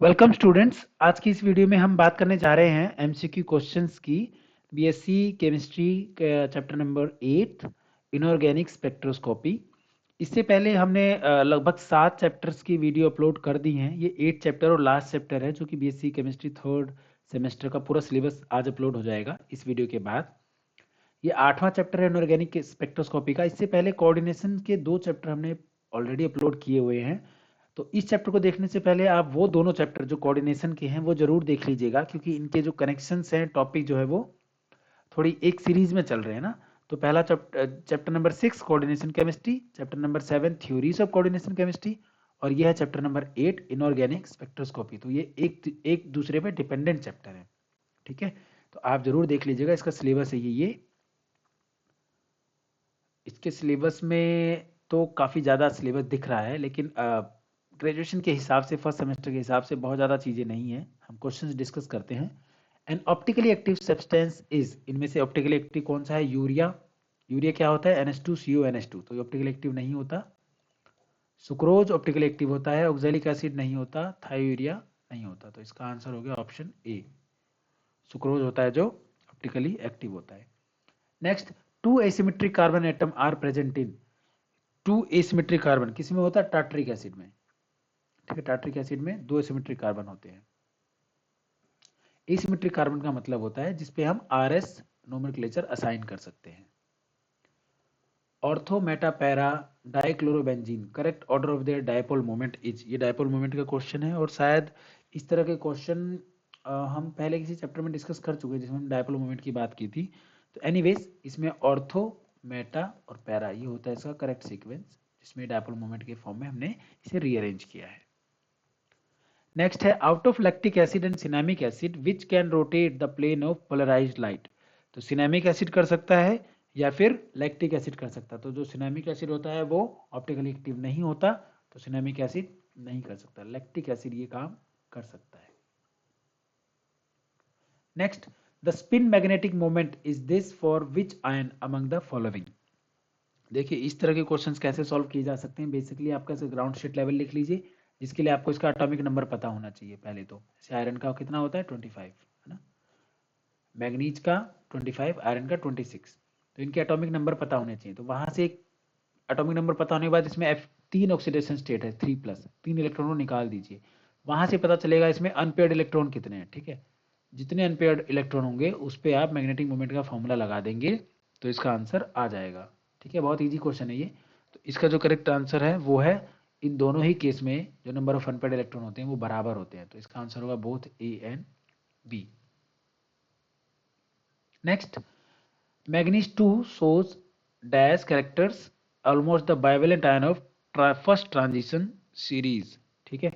Welcome students. आज की इस वीडियो में हम बात करने जा रहे हैं एमसीक्यू क्वेश्चंस की। BSc chemistry chapter number 8 inorganic spectroscopy. इससे पहले हमने लगभग 7 चैप्टर्स की वीडियो अपलोड कर दी हैं। ये 8 चैप्टर और लास्ट चैप्टर है जो कि बीएससी केमिस्ट्री थर्ड सेमेस्टर का पूरा सिलेबस आज अपलोड हो जाएगा इस वीडियो के बाद। ये 8वां चैप्टर है इनऑर्गेनिक स्पेक्ट्रोस्कोपी का। इससे पहले कोऑर्डिनेशन के 2 चैप्टर हमने ऑलरेडी अपलोड किए हुए हैं। तो इस चैप्टर को देखने से पहले आप वो दोनों चैप्टर जो कोऑर्डिनेशन के हैं वो जरूर देख लीजिएगा, क्योंकि इनके जो कनेक्शंस हैं, टॉपिक जो है वो थोड़ी एक सीरीज में चल रहे हैं ना। तो पहला chapter number 6 coordination chemistry, chapter number 7 theories of coordination chemistry, और यह है चैप्टर नंबर 8 इनऑर्गेनिक स्पेक्ट्रोस्कोपी। तो ये एक दूसरे पे डिपेंडेंट चैप्टर है, ठीक है। तो आप जरूर देख लीजिएगा। इसका सिलेबस है ये इसके सिलेबस में तो काफ़ी ज़्यादा सिलेबस दिख रहा है, लेकिन ग्रेजुएशन के हिसाब से, फर्स्ट सेमेस्टर के हिसाब से बहुत ज़्यादा चीज़ें नहीं हैं। हम क्वेश्चंस डिस्कस करते हैं। N optically active substance is, इनमें से ऑप्टिकली एक्टिव कौन सा है? यूरिया। यूरिया क्या होता है? NH2CO NH2, तो ये ऑप्टिकली एक्टिव नहीं होता। सुक्रोज ऑप्टिकली एक्टिव होता है। ऑक्जेलिक एसिड नहीं होता। थायोयूरिया नहीं होता। तो इसका आंसर हो गया ऑप्शन ए, सुक्रोज होता है जो ऑप्टिकली एक्टिव होता है। Next, two asymmetric carbon atom are present in. Two asymmetric carbon किस में होता है? टार्टरिक एसिड में, ठीक है। टार्टरिक एसिड में 2 एसिमेट्रिक कार्बन होते हैं। एसिमेट्रिक कार्बन का मतलब होता है जिसपे हम RS नोमेनक्लेचर असाइन कर सकते हैं। Ortho Meta para dichlorobenzene, correct order of their dipole moment is. ये डायपोल मोमेंट का क्वेश्चन है, और शायद इस तरह के क्वेश्चन हम पहले किसी चैप्टर में डिस्कस कर चुके हैं जिसमें हम डायपोल मोमेंट की बात की थी। तो एनीवेज, इसमें ऑर्थो मेटा और पैरा ये होता है इसका करेक्ट सीक्वेंस, जिसमें डायपोल मोमेंट के फॉर्म में हमने इसे रीअरेंज किया है। नेक्स्ट है, out of lactic acid and cinnamic acid which can rotate the plane of polarised light. तो सिनेमिक एसिड कर सकता है या फिर लैक्टिक एसिड कर सकता है। तो जो सिनेमिक एसिड होता है वो ऑप्टिकली एक्टिव नहीं होता, तो सिनेमिक एसिड नहीं कर सकता। लैक्टिक एसिड ये काम कर सकता है। Next, the spin magnetic moment is this for which ion among the following. देखिए, इस तरह के क्वेश्चंस कैसे सॉल्व किए जा सकते हैं। बेसिकली आपका ग्राउंड स्टेट लेवल लिख लीजिए, जिसके लिए आपको इसका एटॉमिक नंबर पता होना चाहिए पहले तो। जैसे आयरन का कितना होता है? 25, है ना। मैग्नीज का 25, आयरन का 26। तो इनके एटॉमिक नंबर पता होने चाहिए। तो वहां से एक एटॉमिक नंबर पता होने के बाद इसमें F3 ऑक्सीडेशन स्टेट है, 3+, 3 इलेक्ट्रॉन को निकाल दीजिए। वहां से पता चलेगा इसमें अनपेयर्ड इलेक्ट्रॉन कितने हैं, ठीक है। जितने अनपेयर्ड इलेक्ट्रॉन होंगे उस पर आप मैग्नेटिक मोमेंट का फॉर्मूला लगा देंगे, तो इसका आंसर आ जाएगा, ठीक है। बहुत ईजी क्वेश्चन है ये। तो इसका जो करेक्ट आंसर है वो है, इन दोनों ही केस में जो नंबर ऑफ अनपेयर्ड इलेक्ट्रॉन होते हैं वो बराबर होते हैं। तो इसका आंसर होगा both A and B। Next, manganese 2 shows dash characters almost the bivalent ion of first transition series, ठीक है।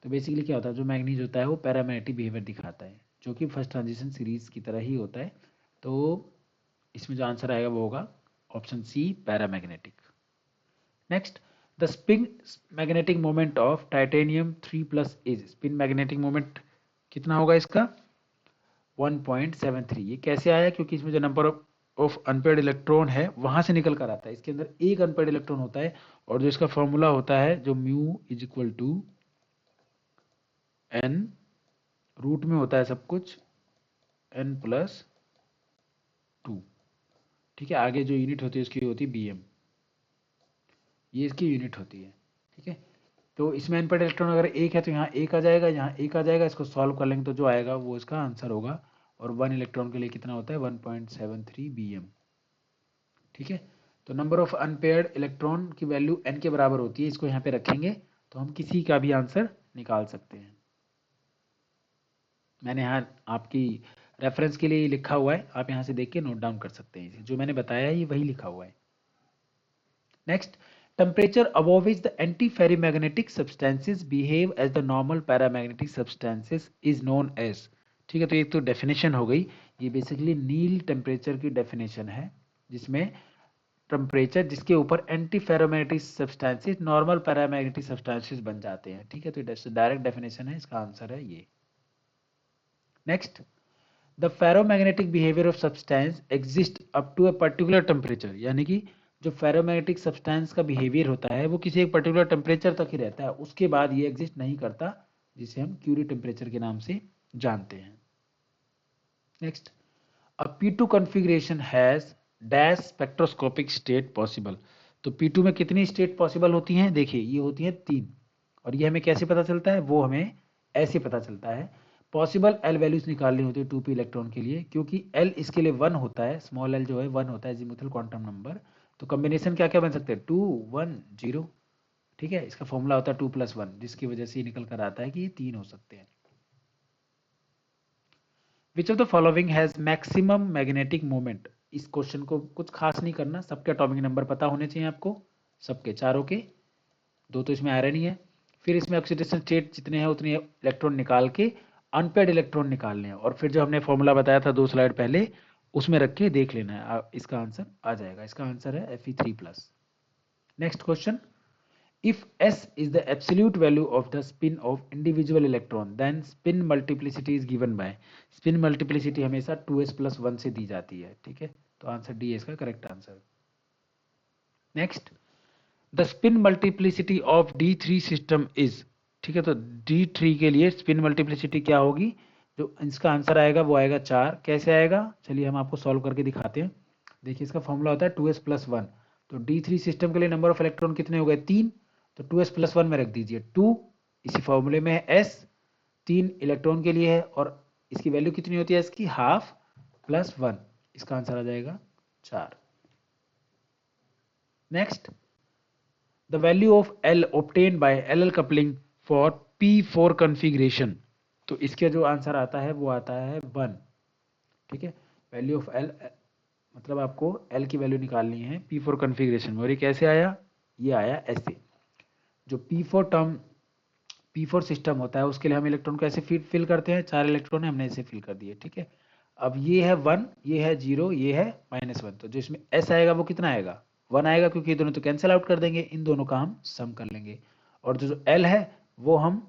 तो बेसिकली क्या होता है, जो मैग्नीज होता है वो पैरामैग्नेटिक बिहेवियर दिखाता है, जो कि फर्स्ट ट्रांजिशन सीरीज की तरह ही होता है। तो इसमें जो आंसर आएगा वो होगा option C, paramagnetic. Next, the spin magnetic moment of titanium 3+ is. Spin magnetic moment कितना होगा इसका? 1.73। ये कैसे आया? क्योंकि इसमें जो नंबर ऑफ अनपेयर्ड इलेक्ट्रॉन है वहां से निकल कर आता है। इसके अंदर एक अनपेयर्ड इलेक्ट्रॉन होता है, और जो इसका फॉर्मूला होता है जो mu is equal to n, root में होता है सब कुछ n+2, ठीक है। आगे जो यूनिट होती है उसकी होती है BM, ये इसकी यूनिट होती है, ठीक है। तो इसमें अनपेयर्ड इलेक्ट्रॉन अगर एक है तो यहाँ एक आ जाएगा, यहाँ एक आ जाएगा। इसको सॉल्व कर लेंगे तो जो आएगा वो इसका आंसर होगा। और 1 इलेक्ट्रॉन के लिए कितना होता है? 1.73 BM, ठीक है। तो नंबर ऑफ अनपेयर्ड इलेक्ट्रॉन की वैल्यू n के बराबर होती है। इसको यहाँ पे रखेंगे तो हम किसी का भी आंसर निकाल सकते हैं। मैंने यहाँ आपकी रेफरेंस के लिए लिखा हुआ है, आप यहाँ से देख के नोट डाउन कर सकते हैं। जो मैंने बताया ये वही लिखा हुआ है। Next, temperature above which the anti ferrimagnetic substances behave as the normal paramagnetic substances is known as, ठीक है। तो एक तो डेफिनेशन हो गई, ये बेसिकली नील टेम्परेचर की डेफिनेशन है, जिसमें टेम्परेचर जिसके ऊपर anti ferromagnetic substances normal paramagnetic substances बन जाते हैं, ठीक है। तो डायरेक्ट डेफिनेशन है, इसका आंसर है ये। Next, the ferromagnetic behaviour of substance exist up to a particular temperature, यानी कि जो फेरोमैग्नेटिक सब्सटेंस का बिहेवियर होता है वो किसी एक पर्टिकुलर टेम्परेचर तक ही रहता है, उसके बाद ये एग्जिस्ट नहीं करता। जिसे हम क्यूरी टेम्परेचर के नाम से जानते हैं। Next, a P2 configuration has dash spectroscopic state possible. तो P2 में कितनी स्टेट पॉसिबल होती हैं? देखिए ये होती हैं 3, और ये हमें कैसे पता चलता है? वो हमें ऐसे पता चलता है। पॉसिबल एल वैल्यूज निकालनी होती है 2p इलेक्ट्रॉन के लिए, क्योंकि एल इसके लिए 1 होता है, स्मॉल एल जो है 1 होता है, अज़ीमुथल क्वांटम नंबर। तो कॉम्बिनेशन क्या क्या बन सकते हैं? 2 1 0। ठीक है, इसका फॉर्मूला होता है 2+1, जिसकी वजह से ये निकल कर आता है कि ये 3 हो सकते हैं। विच of the following has maximum magnetic moment. इस क्वेश्चन को कुछ खास नहीं करना, सबके एटॉमिक नंबर पता होने चाहिए आपको, सबके चारों के, दो तो इसमें आयरन ही है। फिर इसमें ऑक्सीडेशन स्टेट जितने हैं उतने इलेक्ट्रॉन निकाल के अनपेड इलेक्ट्रॉन निकालने हैं, और फिर जो हमने फॉर्मूला बताया था 2 स्लाइड पहले, उसमें रख के देख लेना है, इसका आंसर आ जाएगा। इसका आंसर है Fe3+। Next question, if S is the absolute value of the spin of individual electron, then spin multiplicity is given by। spin multiplicity हमेशा 2s+1 से दी जाती है। ठीक है, तो आंसर डी है इसका correct answer. Next, the spin multiplicity of D3 system is. ठीक है, तो D3 के लिए स्पिन मल्टीप्लिसिटी क्या होगी? जो इसका आंसर आएगा वो आएगा 4। कैसे आएगा? चलिए हम आपको सॉल्व करके दिखाते हैं। देखिए इसका फॉर्मूला होता है 2s+1। तो D3 सिस्टम के लिए नंबर ऑफ इलेक्ट्रॉन कितने हो गए? 3। तो 2s+1 में रख दीजिए 2, इसी फॉर्मूले में है s, 3 इलेक्ट्रॉन के लिए है, और इसकी वैल्यू कितनी होती है? इसकी हाफ प्लस 1। इसका आंसर आ जाएगा 4। Next, the value of L obtained by LL coupling for P4 configuration। तो इसका जो आंसर आता है वो आता है 1। ठीक है, वैल्यू ऑफ L मतलब आपको L की वैल्यू निकालनी है P4 कॉन्फ़िगरेशन में, और ये कैसे आया? ये आया ऐसे। जो P4 सिस्टम होता है उसके लिए हम इलेक्ट्रॉन को ऐसे फिल करते हैं, 4 इलेक्ट्रॉन है, हमने ऐसे फिल कर दिए। ठीक है, अब ये है 1, ये है 0, ये है -1, तो जो इसमें S आएगा वो कितना आएगा? 1 आएगा, क्योंकि ये दोनों तो कैंसिल आउट कर देंगे, इन दोनों का हम सम कर लेंगे, और जो L है वो हम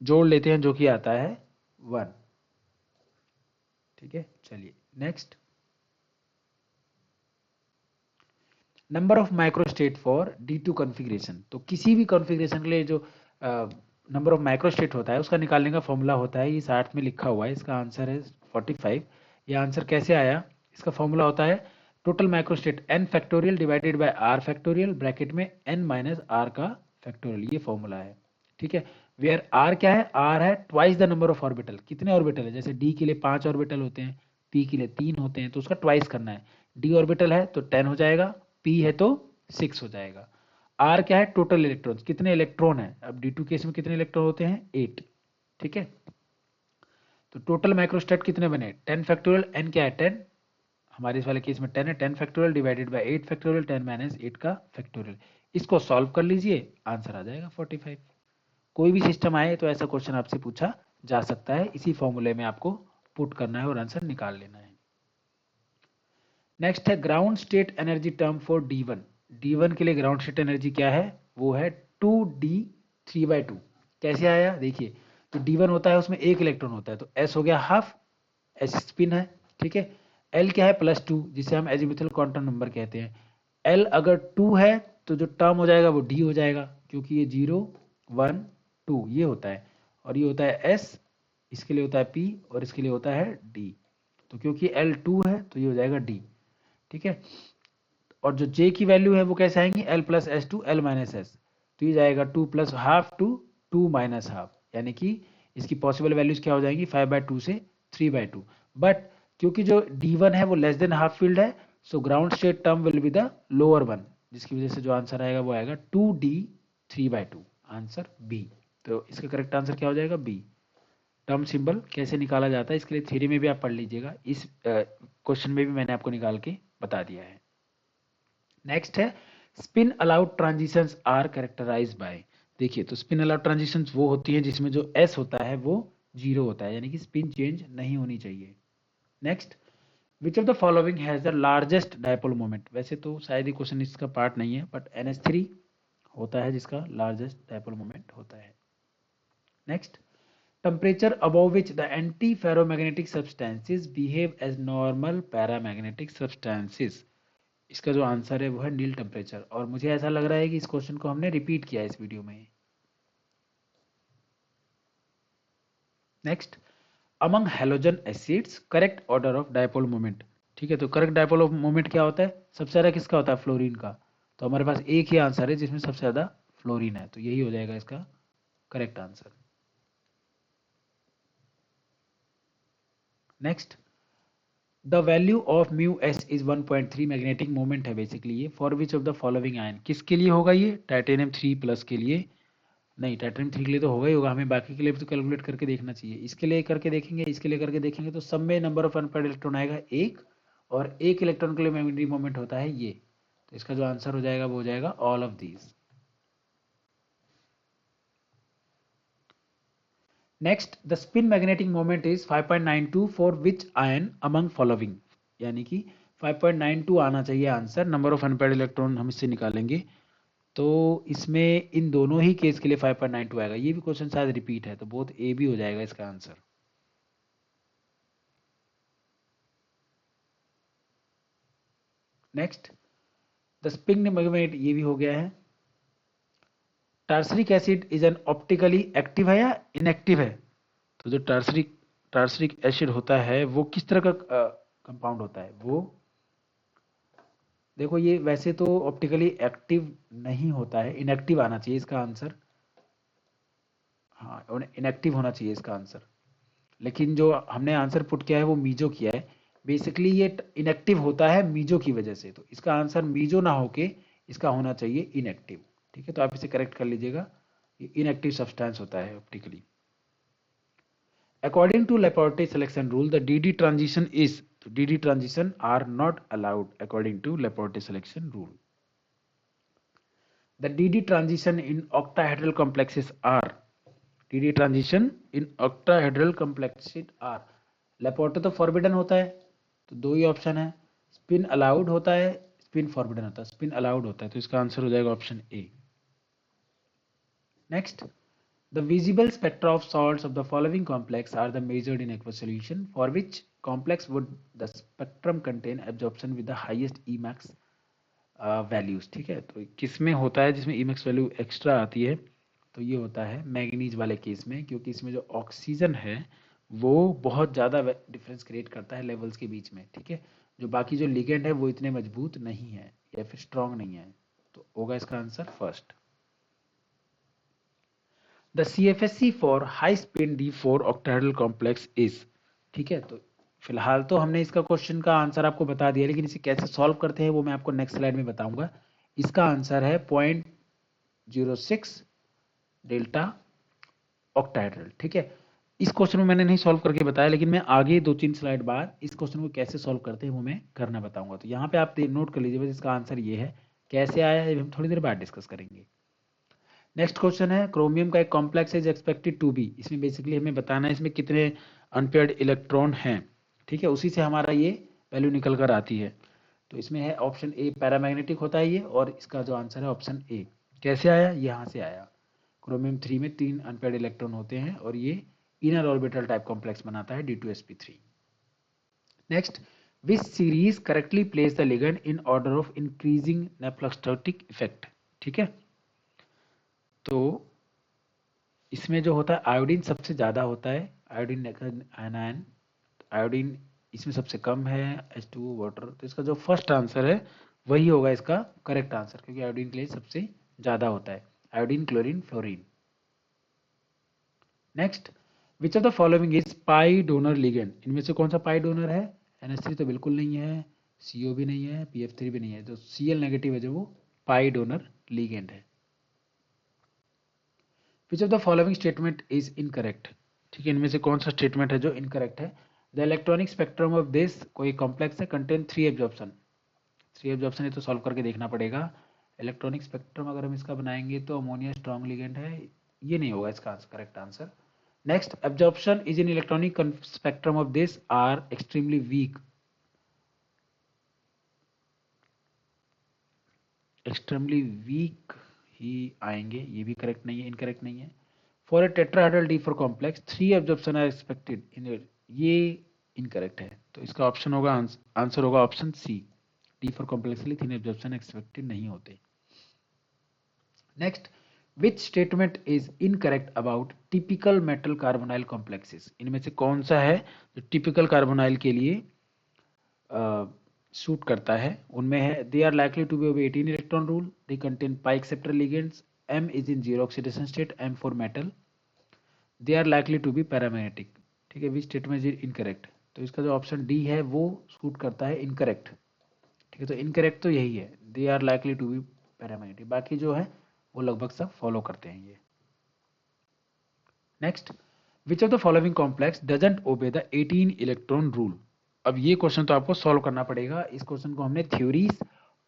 जोड़ लेते हैं, जो कि आता है 1। ठीक है, चलिए next, number of microstate for D2 configuration. तो किसी भी कॉन्फ़िगरेशन के लिए जो नंबर ऑफ माइक्रोस्टेट होता है उसका निकालने का फॉर्मूला होता है, ये 60 में लिखा हुआ है, इसका आंसर है 45। ये आंसर कैसे आया? इसका फॉर्मूला होता है total microstate n factorial divided by r factorial, bracket में n माइनस r का फैक्टोरियल, ये फॉर्मूला है। ठीक है, वेयर r क्या है? r है twice the number of orbital. कितने ऑर्बिटल है? जैसे d के लिए 5 ऑर्बिटल होते हैं, p के लिए 3 होते हैं, तो उसका ट्वाइस करना है। d ऑर्बिटल है तो 10 हो जाएगा, p है तो 6 हो जाएगा। r क्या है? टोटल इलेक्ट्रॉन्स, कितने इलेक्ट्रॉन है? अब D2 केस में कितने इलेक्ट्रॉन होते हैं? 8। ठीक है, तो टोटल माइक्रोस्टेट कितने बने? 10 फैक्टोरियल, n क्या है? 10, हमारे इस वाले केस में 10 है, 10 factorial divided by 8 factorial, 10 minus 8 का फैक्टोरियल। इसको सॉल्व कर लीजिए, आंसर आ जाएगा 45। कोई भी सिस्टम आए तो ऐसा क्वेश्चन आपसे पूछा जा सकता है, इसी फॉर्मूले में आपको पुट करना है और आंसर निकाल लेना है। नेक्स्ट है ground state energy term for D1। D1 के लिए ग्राउंड स्टेट एनर्जी क्या है? वो है 2d3/2। कैसे आया? देखिए, तो D1 होता है उसमें एक इलेक्ट्रॉन होता है, तो S हो गया हाफ, S स्पिन है। ठीक है, L क्या है? +2, जिसे हम एजीमुथल क्वांटम नंबर कहते हैं। L अगर 2 है तो जो टर्म हो जाएगा वो D हो जाएगा, क्योंकि ये 0 1 2 ये होता है, और ये होता है S, इसके लिए होता है P, और इसके लिए होता है D। तो क्योंकि L 2 है तो ये हो जाएगा D। ठीक है, और जो J की वैल्यू है वो कैसे आएंगी? L+S2 L-S, तो ये जाएगा 2 + हाफ टू 2 - हाफ, यानी कि इसकी पॉसिबल वैल्यूज क्या हो जाएंगी? 5/2 से 3/2। बट क्योंकि जो D1 है वो लेस देन हाफ फील्ड है, so ground state term will be the lower one, जिसकी वजह से जो आंसर आएगा वो आएगा 2d3/2, आंसर बी। तो इसका करेक्ट आंसर क्या हो जाएगा? बी। टर्म सिंबल कैसे निकाला जाता है इसके लिए थ्योरी में भी आप पढ़ लीजिएगा, इस क्वेश्चन में भी मैंने आपको निकाल के बता दिया है। नेक्स्ट है spin allowed transitions are characterised by. देखिए, तो स्पिन अलाउड ट्रांजिशंस वो होती हैं जिसमें जो एस होता है वो 0 होता है, यानी कि स्पिन चेंज नहीं होनी चाहिए। Next, which of the following has the largest dipole moment. वैसे तो शायद ही क्वेश्चन इसका पार्ट नहीं है, बट NH3 होता है जिसका लार्जेस्ट डायपोल मोमेंट होता है। Next, temperature above which the anti ferromagnetic substances behave as normal paramagnetic substances. इसका जो आंसर है वो है नील टेम्परेचर, और मुझे ऐसा लग रहा है कि इस क्वेश्चन को हमने रिपीट किया है इस वीडियो में। Next, among halogen acids correct order of dipole moment. ठीक है, तो करेक्ट डायपोल मोमेंट क्या होता है, सबसे ज्यादा किसका होता है, फ्लोरीन का। तो हमारे पास एक ही आंसर है जिसमें सबसे ज्यादा फ्लोरीन है, तो यही हो जाएगा इसका correct answer. Next, the value of mu S is 1.3 magnetic moment है बेसिकली ये, for which of the following ion, किसके लिए होगा ये, टाइटेनियम 3+ के लिए। नहीं, टाइटेनियम 3 के लिए तो होगा ही होगा, हमें बाकी के लिए भी तो कैलकुलेट करके देखना चाहिए। इसके लिए करके देखेंगे, इसके लिए करके देखेंगे, तो सब में नंबर ऑफ अनपेयर्ड इलेक्ट्रॉन आएगा एक, और एक इलेक्ट्रॉन के लिए मैग्नेटिक मोमेंट होता है ये। तो इसका जो आंसर हो जाएगा वो हो जाएगा all of these. Next, the spin magnetic moment is 5.92 for which ion among following, यानी कि 5.92 आना चाहिए answer, number of unpaired electron हम इससे निकालेंगे। तो इसमें इन दोनों ही केस के लिए 5.92 आएगा, ये भी क्वेश्चन शायद रिपीट है, तो बोथ ए भी हो जाएगा इसका answer. Next, the spin magnet, ये भी हो गया है। Tartaric acid is an optically active है या इनएक्टिव है, तो जो टार्सरिक एसिड होता है वो किस तरह का कंपाउंड होता है, वो देखो, ये वैसे तो ऑप्टिकली एक्टिव नहीं होता है, इनएक्टिव आना चाहिए इसका आंसर। हाँ, इनएक्टिव होना चाहिए इसका आंसर, लेकिन जो हमने आंसर पुट किया है वो मीजो किया है। बेसिकली ये इनएक्टिव होता है मीजो की वजह से, तो इसका आंसर मीजो ना होके इसका होना चाहिए इनएक्टिव। ठीक है, तो आप इसे करेक्ट कर लीजिएगा, ये इनएक्टिव सब्सटेंस होता है optically. According to Laporte selection rule the D D transition is, तो D D transition are not allowed according to Laporte selection rule. The D D transition in octahedral complexes are, D D transition in octahedral complexes are, Laporte तो forbidden होता है, तो दो ही option है, spin allowed होता है, spin forbidden होता है, स्पिन अलाउड होता है, तो इसका आंसर हो जाएगा option A. Next, the visible spectra of salts of the following complex are the measured in aqueous solution, for which complex would the spectrum contain absorption with the highest Emax values। ठीक है, तो किसमें होता है जिसमें Emax value extra आती है, तो ये होता है मैग्नीज वाले केस में, क्योंकि इसमें जो ऑक्सीजन है वो बहुत ज़्यादा डिफरेंस क्रिएट करता है लेवल्स के बीच में। ठीक है, जो बाकी जो लिगेंड है वो इतने मजबूत नहीं है या फिर स्ट्रांग नहीं है, तो होगा इसका answer first. The CFSC for high spin D4 octahedral complex is, ठीक है, तो फिलहाल तो हमने इसका क्वेश्चन का आंसर आपको बता दिया, लेकिन इसे कैसे सॉल्व करते हैं वो मैं आपको नेक्स्ट स्लाइड में बताऊंगा। इसका आंसर है 0.06 डेल्टा ऑक्टाहेड्रल। ठीक है, इस क्वेश्चन में मैंने नहीं सॉल्व करके बताया, लेकिन मैं आगे 2-3 स्लाइड बाद इस क्वेश्चन को कैसे सॉल्व करते हैं वो मैं करना बताऊंगा। तो यहाँ पे आप नोट कर लीजिए, बस इसका आंसर ये है, कैसे आया है हम थोड़ी देर बाद डिस्कस करेंगे। नेक्स्ट क्वेश्चन है, क्रोमियम का एक complex is expected to be, इसमें बेसिकली हमें बताना है इसमें कितने अनपेयर्ड इलेक्ट्रॉन हैं। ठीक है, उसी से हमारा ये वैल्यू निकल कर आती है। तो इसमें है ऑप्शन ए, पैरामैग्नेटिक होता है ये, और इसका जो आंसर है ऑप्शन ए। कैसे आया, यहाँ से आया, क्रोमियम 3 में 3 अनपेयर्ड इलेक्ट्रॉन होते हैं और ये इनर ऑर्बिटल टाइप कॉम्प्लेक्स बनाता है D2sp3। Next, which series correctly place the ligand in order of increasing nephelauxetic effect. ठीक है, तो इसमें जो होता है आयोडीन सबसे ज़्यादा होता है, आयोडीन आयनायन, आयोडीन इसमें सबसे कम है, H2O वाटर, तो इसका जो फर्स्ट आंसर है वही होगा इसका करेक्ट आंसर, क्योंकि आयोडीन के लिए सबसे ज़्यादा होता है, iodine, chlorine, fluorine. Next, which of the following is pi donor ligand, इनमें से कौन सा पाई डोनर है, NH3 तो बिल्कुल नहीं है, CO भी नहीं है, PF3 भी नहीं है, तो Cl नेगेटिव है जो वो पाई डोनर लिगेंड है। विच of the following statement is incorrect, ठीक है, इनमें से कौन सा स्टेटमेंट है जो इनकरेक्ट है। The electronic spectrum of this, कोई कॉम्प्लेक्स है, कंटेन 3 एब्जॉर्प्शन, 3 एब्जॉर्प्शन, ये तो सॉल्व करके देखना पड़ेगा। इलेक्ट्रॉनिक स्पेक्ट्रम अगर हम इसका बनाएंगे तो अमोनिया स्ट्रॉन्ग लिगेंड है, ये नहीं होगा इसका correct answer. Next, absorption is in electronic spectrum of this are extremely weak, extremely weak ही आएंगे, ये भी करेक्ट नहीं है, इनकरेक्ट नहीं है। For a tetrahedral D4 complex 3 absorption are expected in, ये इनकरेक्ट है, तो इसका ऑप्शन होगा, आंसर होगा ऑप्शन सी, D4 कॉम्प्लेक्स के लिए 3 एब्जॉर्प्शन एक्सपेक्टेड नहीं होते। Next, which statement is incorrect about typical metal carbonyl complexes? इनमें से कौन सा है जो टिपिकल कार्बोनाइल के लिए सूट करता है? उनमें है they are likely to be obey 18 electron rule, they contain pi acceptor ligands, M is in zero oxidation state, M for metal, they are likely to be paramagnetic. ठीक है, which statement is incorrect? तो इसका जो option D है वो suit करता है incorrect. ठीक है, तो इनकरेक्ट तो यही है, they are likely to be paramagnetic. बाकी जो है वो लगभग सब फॉलो करते हैं ये। Next, which of the following complex doesn't obey the 18 electron rule? अब ये क्वेश्चन तो आपको सॉल्व करना पड़ेगा। इस क्वेश्चन को हमने थ्योरीज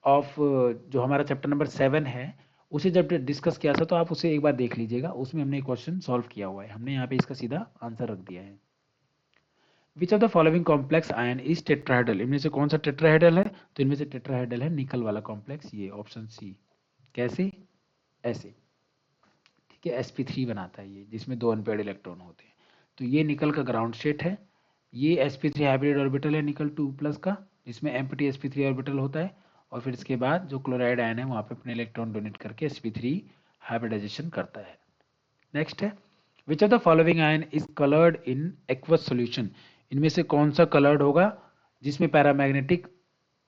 ऑफ जो हमारा चैप्टर नंबर 7 है उसे जब डिस्कस किया था तो आप उसे एक बार देख लीजिएगा, उसमें हमने क्वेश्चन सॉल्व किया हुआ है। हमने यहाँ पे इसका सीधा आंसर रख दिया है। विच of the following complex ion is tetrahedral? इनमें से कौन सा टेट्राहेड्रल है? तो इनमें से टेट्राहेड्रल है निकल वाला कॉम्प्लेक्स, ये ऑप्शन सी। कैसे? ऐसे। ठीक है, sp3 बनाता है ये, जिसमें 2 अनपेयर्ड इलेक्ट्रॉन होते हैं। तो ये निकल का ग्राउंड स्टेट है, ये sp3 हाइब्रिड ऑर्बिटल है निकल 2+ का, जिसमें एम्प्टी sp3 ऑर्बिटल होता है। और फिर इसके बाद जो क्लोराइड आयन है वहाँ पे अपने इलेक्ट्रॉन डोनेट करके sp3 हाइब्रिडाइजेशन करता है। नेक्स्ट है, विच of the following ion is coloured in aqueous solution? इनमें से कौन सा कलर्ड होगा जिसमें पैरामैग्नेटिक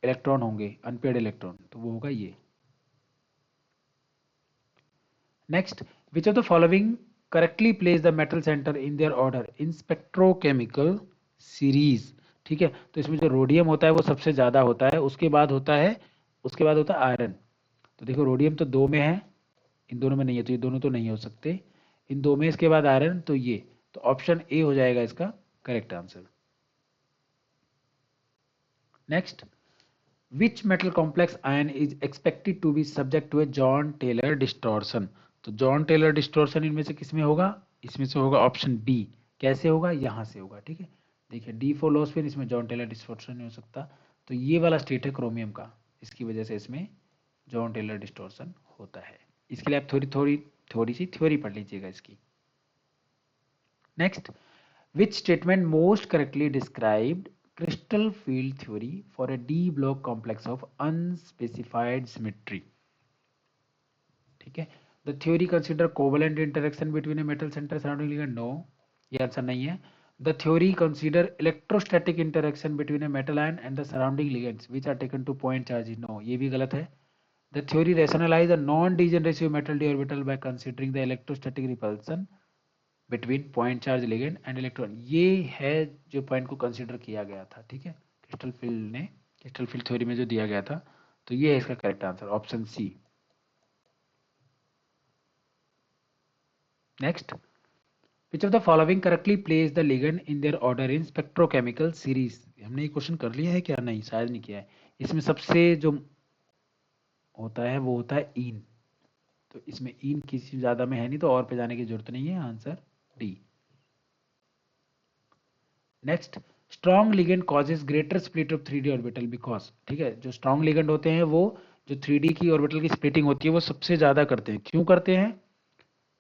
इलेक्ट्रॉन होंगे, अनपेयर्ड इलेक्ट्रॉन? तो वो होगा ये। Next, which of the following correctly place the metal center in their order in spectrochemical series? ठीक है, तो इसमें जो रोडियम होता है वो सबसे ज्यादा होता है, उसके बाद होता है आयरन। तो देखो रोडियम तो 2 में है, इन दोनों में नहीं है, तो ये दोनों तो नहीं हो सकते। इन 2 में इसके बाद आयरन, तो ये, तो ऑप्शन ए हो जाएगा इसका correct answer. Next, which metal complex ion is expected to be subject to a Jahn Teller distortion? तो जॉन टेलर डिस्टॉर्शन इनमें से किसमें होगा? इसमें से होगा ऑप्शन बी। कैसे होगा? यहाँ से होगा। ठीक है, देखिए डी फोलोस्फिन, इसमें जॉन टेलर डिस्टॉर्शन नहीं हो सकता। तो ये वाला स्टेट है क्रोमियम का, इसकी वजह से इसमें जॉन टेलर डिस्टॉर्शन होता है। इसके लिए आप थोड़ी सी थ्योरी पढ़ लीजिएगा इसकी। Next, which statement most correctly described crystal field theory for a d block complex of unspecified symmetry? ठीक है, the theory consider covalent interaction between a metal center surrounding ligand? No, ये आंसर नहीं है। The theory consider electrostatic interaction between a metal ion and the surrounding ligands which are taken to point charge? No, ये भी गलत है। The theory rationalize a non-degeneracy metal d orbital by considering the electrostatic repulsion between point charge ligand and electron. ये है जो point को consider किया गया था। ठीक है, क्रिस्टल फील्ड थ्योरी में जो दिया गया था, तो ये है इसका correct answer, option C. Next, which of the following correctly place the ligand in their order in spectrochemical series? हमने ये क्वेश्चन कर लिया है क्या? नहीं, शायद नहीं किया है। इसमें सबसे जो होता है वो होता है इन, तो इसमें इन किसी ज्यादा में है नहीं, तो और पे जाने की जरूरत नहीं है, answer D. Next, strong ligand causes greater split of 3D orbital because? ठीक है, जो स्ट्रॉन्ग लिगेंड होते हैं वो जो 3D की ऑर्बिटल की स्प्लिटिंग होती है वो सबसे ज्यादा करते हैं। क्यों करते हैं?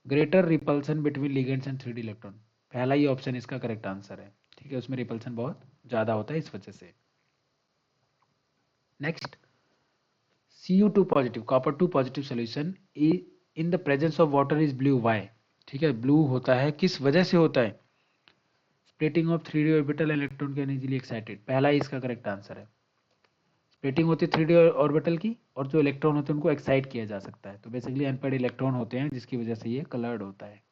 Greater repulsion between ligands and 3D electron. पहला ही ऑप्शन इसका करेक्ट आंसर है। ठीक है, उसमें रिपल्सन बहुत ज्यादा होता है इस वजह से। Next, Cu2 positive copper 2 positive solution in the presence of water is blue, why? ठीक है, ब्लू होता है किस वजह से होता है? Splitting of 3D orbital electron can easily excited, पहला ही इसका करेक्ट आंसर है। स्प्लिटिंग होती है 3D ऑर्बिटल की, और जो इलेक्ट्रॉन होते हैं उनको एक्साइट किया जा सकता है। तो बेसिकली अनपेयर्ड इलेक्ट्रॉन होते हैं जिसकी वजह से ये कलर्ड होता है।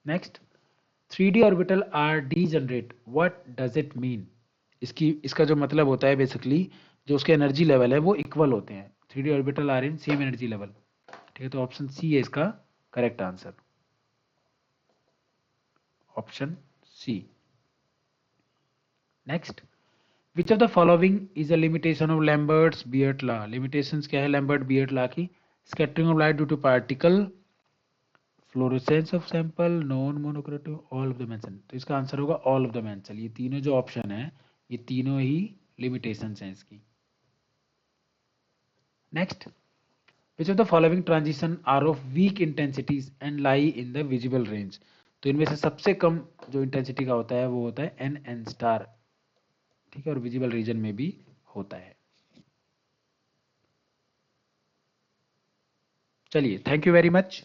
Next, 3D orbital are degenerate, what does it mean? इसका जो मतलब होता है बेसिकली जो उसके एनर्जी लेवल है वो इक्वल होते हैं। 3D orbital are in same energy level. ठीक है, तो ऑप्शन सी है इसका correct answer, option C. Next, which of the following is a limitation of Lambert's Beer law? Limitations क्या है लैम्बर्ट बियर्ट लॉ की? Scattering of light due to particle, fluorescence of sample, non monochromatic, all of the mention. तो इसका answer होगा all of the mention. ये तीनों जो option है ये तीनों ही लिमिटेशंस हैं इसकी। Next, which of the following transition are of weak intensities and lie in the visible range? तो इनमें से सबसे कम जो इंटेंसिटी का होता है वो होता है एन स्टार। ठीक है, और विजिबल रीजन में भी होता है। चलिए, थैंक यू वेरी मच।